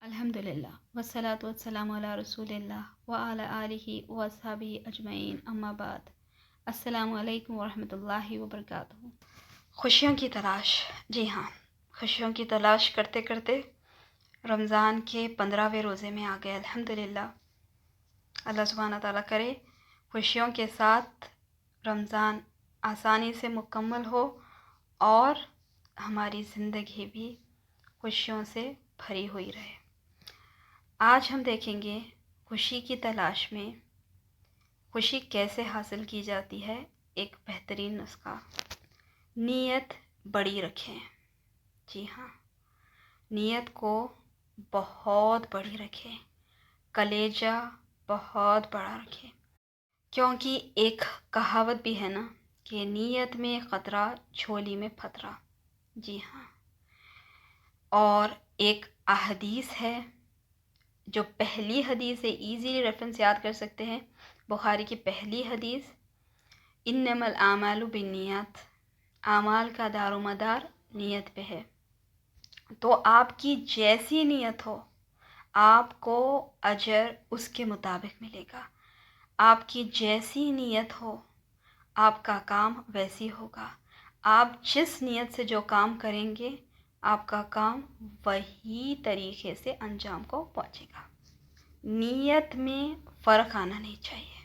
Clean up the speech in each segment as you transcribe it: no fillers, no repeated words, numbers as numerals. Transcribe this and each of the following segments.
अल्हम्दुलिल्लाह वस्सलातु वस्सलामु अला रसूलिल्लाह व अला आलिहि व अस्हाबिहि अजमईन अम्मा बाद। अस्सलामु अलैकुम व रहमतुल्लाहि व बरकातुहू। खुशियों की तलाश, जी हाँ, खुशियों की तलाश करते करते रमज़ान के 15वें रोज़े में आ गए। अल्हम्दुलिल्लाह, अल्लाह सुब्हानहू व तआला करे खुशियों के साथ रमज़ान आसानी से मुकम्मल हो और हमारी ज़िंदगी भी खुशियों से भरी हुई रहे। आज हम देखेंगे खुशी की तलाश में खुशी कैसे हासिल की जाती है। एक बेहतरीन नुस्खा, नीयत बड़ी रखें। जी हाँ, नीयत को बहुत बड़ी रखें, कलेजा बहुत बड़ा रखें, क्योंकि एक कहावत भी है ना कि नीयत में ख़तरा झोली में फतरा। जी हाँ, और एक अहदीस है जो पहली हदीस है, इजीली रेफरेंस याद कर सकते हैं। बुखारी की पहली हदीस, इन्नमल आमालु बिन्नियात, आमाल का दारोमदार नीयत पे है। तो आपकी जैसी नीयत हो आपको अजर उसके मुताबिक मिलेगा। आपकी जैसी नीयत हो आपका काम वैसी होगा। आप जिस नीयत से जो काम करेंगे आपका काम वही तरीके से अंजाम को पहुंचेगा। नीयत में फ़र्क आना नहीं चाहिए।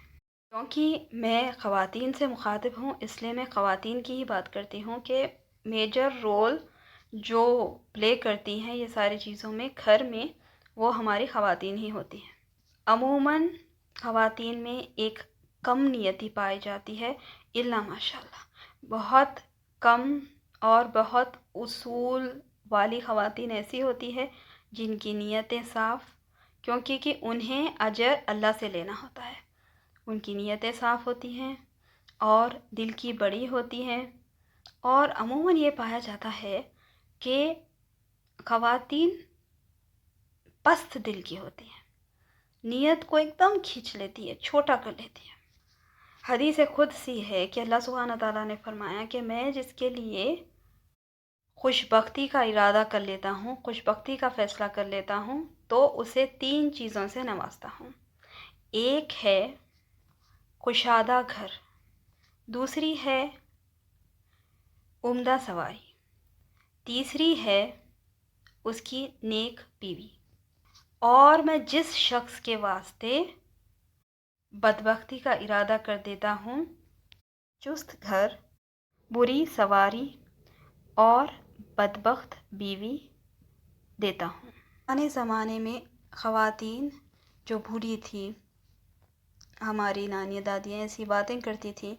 क्योंकि मैं ख़वातीन से मुखातिब हूँ इसलिए मैं ख़वातीन की ही बात करती हूँ कि मेजर रोल जो प्ले करती हैं ये सारी चीज़ों में घर में, वो हमारी ख़वातीन ही होती हैं। अमूमन ख़वातीन में एक कम नियति पाई जाती है, इल्ला माशाल्लाह बहुत कम, और बहुत उसूल वाली ख़वातीन ऐसी होती है जिनकी नीयतें साफ़, क्योंकि कि उन्हें अजर अल्लाह से लेना होता है। उनकी नीयतें साफ़ होती हैं और दिल की बड़ी होती हैं। और अमूमन ये पाया जाता है कि ख़वातीन पस्त दिल की होती हैं, नीयत को एकदम खींच लेती है, छोटा कर लेती है। हदीस खुद सी है कि अल्लाह सुब्हानहू व तआला ने फरमाया कि मैं जिसके लिए खुशबख्ती का इरादा कर लेता हूँ, खुशबख्ती का फ़ैसला कर लेता हूँ, तो उसे 3 चीज़ों से नवाजता हूँ। एक है कुशादा घर, दूसरी है उम्दा सवारी, तीसरी है उसकी नेक बीवी। और मैं जिस शख्स के वास्ते बदबख्ती का इरादा कर देता हूँ, चुस्त घर, बुरी सवारी और बदबख्त बीवी देता हूँ। पुराने ज़माने में ख़वातीन जो बूढ़ी थी, हमारी नानी दादियाँ ऐसी बातें करती थी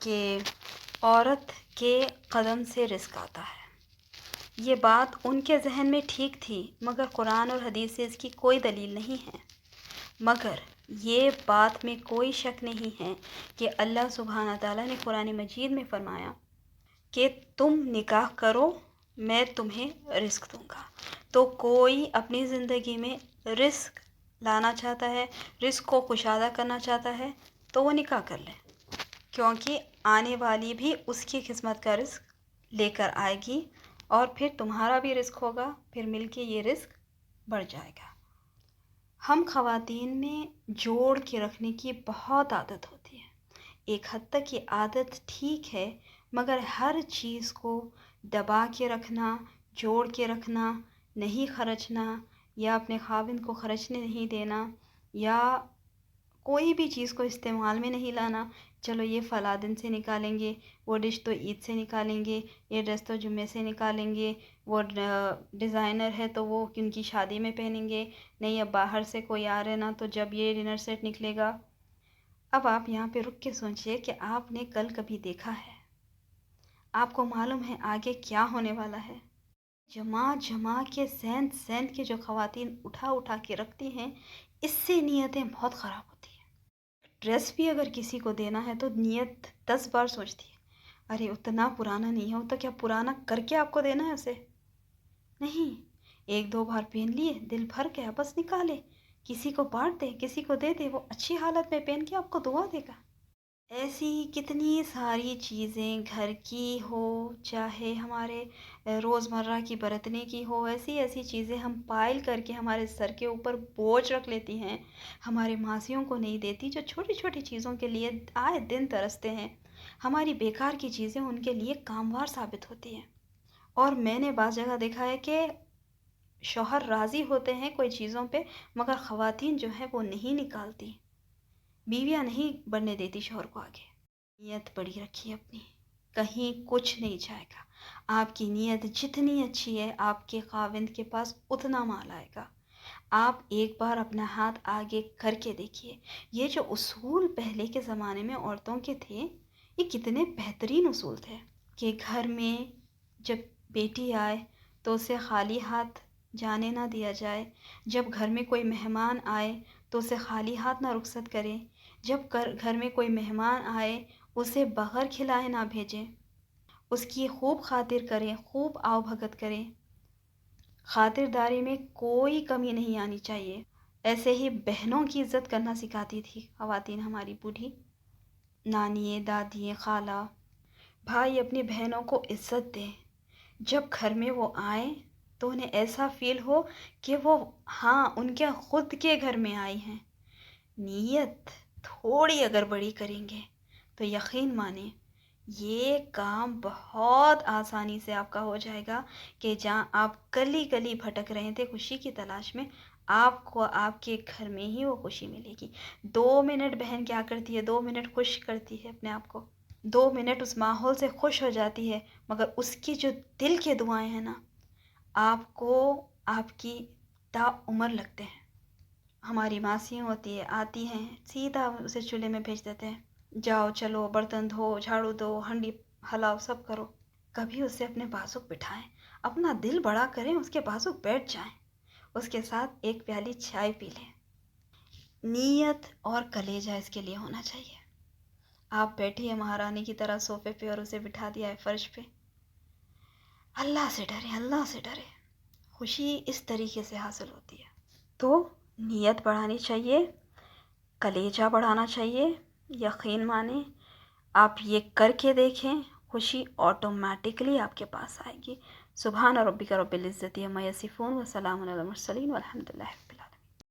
कि औरत के कदम से रिस्क आता है। ये बात उनके जहन में ठीक थी, मगर कुरान और हदीस से इसकी कोई दलील नहीं है। मगर ये बात में कोई शक नहीं है कि अल्लाह सुब्हानहू व तआला ने कुरान मजीद में फरमाया कि तुम निकाह करो, मैं तुम्हें रिस्क दूंगा। तो कोई अपनी ज़िंदगी में रिस्क लाना चाहता है, रिस्क को कुशादा करना चाहता है, तो वो निकाह कर ले, क्योंकि आने वाली भी उसकी किस्मत का रिस्क लेकर आएगी और फिर तुम्हारा भी रिस्क होगा, फिर मिलके ये रिस्क बढ़ जाएगा। हम ख़वातीन में जोड़ के रखने की बहुत आदत होती है। एक हद तक ये आदत ठीक है, मगर हर चीज़ को दबा के रखना, जोड़ के रखना, नहीं खर्चना, या अपने खाविंद को खर्चने नहीं देना, या कोई भी चीज़ को इस्तेमाल में नहीं लाना। चलो ये फ़ला दिन से निकालेंगे, वो डिश तो ईद से निकालेंगे, ये ड्रेस तो जुम्मे से निकालेंगे, वो डिज़ाइनर है तो वो उनकी शादी में पहनेंगे, नहीं अब बाहर से कोई आ रहे ना तो जब ये डिनर सेट निकलेगा। अब आप यहाँ पे रुक के सोचिए कि आपने कल कभी देखा है? आपको मालूम है आगे क्या होने वाला है? जमा जमा के सेंध सेंध के जो ख़वातीन उठा उठा के रखती हैं, इससे नीयतें बहुत ख़राब होती हैं। ड्रेस भी अगर किसी को देना है तो नीयत 10 बार सोचती है, अरे उतना पुराना नहीं हो तो क्या पुराना करके आपको देना है उसे? नहीं, 1-2 बार पहन लिए, दिल भर गया, बस निकाले, किसी को बांट दे, किसी को दे दे, वो अच्छी हालत में पहन के आपको दुआ देगा। ایسی کتنی ساری چیزیں گھر کی ہو، چاہے ہمارے روزمرہ کی برتنے کی ہو، ایسی ایسی چیزیں ہم پائل کر کے ہمارے سر کے اوپر بوجھ رکھ لیتی ہیں، ہمارے ماسیوں کو نہیں دیتی، جو چھوٹی چھوٹی چیزوں کے لیے آئے دن ترستے ہیں۔ ہماری بیکار کی چیزیں ان کے لیے کاموار ثابت ہوتی ہیں۔ اور میں نے بعض جگہ دیکھا ہے کہ شوہر راضی ہوتے ہیں کوئی چیزوں پہ، مگر خواتین جو ہیں وہ نہیں نکالتی، بیویاں نہیں بڑھنے دیتی شوہر کو آگے۔ نیت بڑی رکھیے اپنی، کہیں کچھ نہیں جائے گا۔ آپ کی نیت جتنی اچھی ہے آپ کے خاوند کے پاس اتنا مال آئے گا۔ آپ ایک بار اپنا ہاتھ آگے کر کے دیکھیے، یہ جو اصول پہلے کے زمانے میں عورتوں کے تھے، یہ کتنے بہترین اصول تھے کہ گھر میں جب بیٹی آئے تو اسے خالی ہاتھ جانے نہ دیا جائے، جب گھر میں کوئی مہمان آئے تو اسے خالی ہاتھ نہ رخصت کریں، جب گھر میں کوئی مہمان آئے اسے بغیر کھلائے نہ بھیجیں، اس کی خوب خاطر کریں، خوب آؤ بھگت کریں، خاطرداری میں کوئی کمی نہیں آنی چاہیے۔ ایسے ہی بہنوں کی عزت کرنا سکھاتی تھی خواتین ہماری بوڑھی، نانی، دادی، خالہ۔ بھائی اپنی بہنوں کو عزت دیں، جب گھر میں وہ آئیں تو انہیں ایسا فیل ہو کہ وہ ان کے خود کے گھر میں آئی ہیں۔ نیت تھوڑی اگر بڑی کریں گے تو یقین مانیں یہ کام بہت آسانی سے آپ کا ہو جائے گا کہ جہاں آپ گلی گلی بھٹک رہے تھے خوشی کی تلاش میں، آپ کو آپ کے گھر میں ہی وہ خوشی ملے گی۔ 2 منٹ بہن کیا کرتی ہے، 2 منٹ خوش کرتی ہے اپنے آپ کو، 2 منٹ اس ماحول سے خوش ہو جاتی ہے، مگر اس کی جو دل کے دعائیں ہیں نا، آپ کو آپ کی تا عمر لگتے ہیں۔ ہماری ماسیاں ہوتی ہے، آتی ہیں سیدھا اسے چولہے میں بھیج دیتے ہیں، جاؤ چلو برتن دھو، جھاڑو دو، ہنڈی ہلاؤ، سب کرو۔ کبھی اسے اپنے بازو بٹھائیں، اپنا دل بڑا کریں، اس کے بازو بیٹھ جائیں، اس کے ساتھ ایک پیالی چائے پی لیں۔ نیت اور کلیجہ اس کے لیے ہونا چاہیے۔ آپ بیٹھی ہیں مہارانی کی طرح صوفے پہ اور اسے بٹھا دیا ہے فرش پہ۔ اللہ سے ڈریں، اللہ سے ڈریں، خوشی اس طریقے سے حاصل ہوتی ہے۔ تو نیت بڑھانی چاہیے، کلیجہ بڑھانا چاہیے، یقین مانیں آپ یہ کر کے دیکھیں، خوشی آٹومیٹکلی آپ کے پاس آئے گی۔ سبحان ربک رب العزت عما یصفون وسلام علی المرسلین والحمد للہ۔